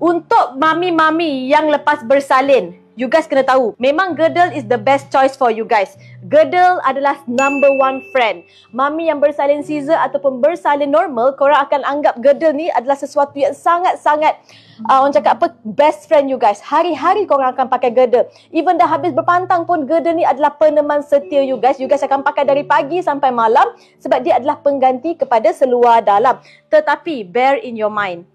Untuk mami-mami yang lepas bersalin, you guys kena tahu, memang girdle is the best choice for you guys. Girdle adalah number one friend. Mami yang bersalin Caesar ataupun bersalin normal, korang akan anggap girdle ni adalah sesuatu yang sangat-sangat orang cakap apa, best friend you guys. Hari-hari korang akan pakai girdle. Even dah habis berpantang pun, girdle ni adalah peneman setia you guys. You guys akan pakai dari pagi sampai malam sebab dia adalah pengganti kepada seluar dalam. Tetapi bear in your mind,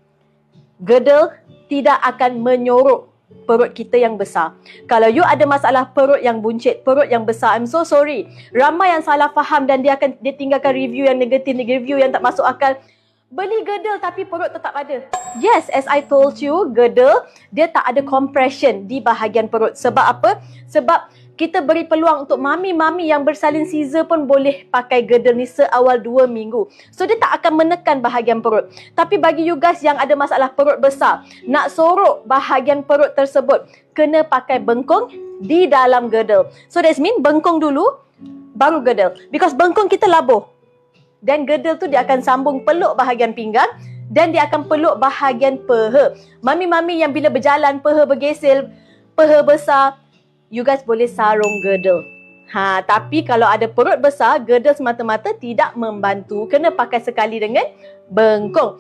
girdle tidak akan menyorok perut kita yang besar. Kalau you ada masalah perut yang buncit, perut yang besar, I'm so sorry. Ramai yang salah faham dan dia tinggalkan review yang negatif, review yang tak masuk akal. Beli girdle tapi perut tetap ada. Yes, as I told you, girdle dia tak ada compression di bahagian perut. Sebab apa? Sebab kita beri peluang untuk mami-mami yang bersalin Caesar pun boleh pakai girdle ni seawal 2 minggu. So dia tak akan menekan bahagian perut. Tapi bagi you guys yang ada masalah perut besar, nak sorok bahagian perut tersebut, kena pakai bengkung di dalam girdle. So that's mean bengkung dulu baru girdle. Because bengkung kita labuh. Dan girdle tu dia akan sambung peluk bahagian pinggang dan dia akan peluk bahagian peha. Mami-mami yang bila berjalan peha bergesel, peha besar, you guys boleh sarung girdle. Tapi kalau ada perut besar, girdle semata-mata tidak membantu. Kena pakai sekali dengan bengkung.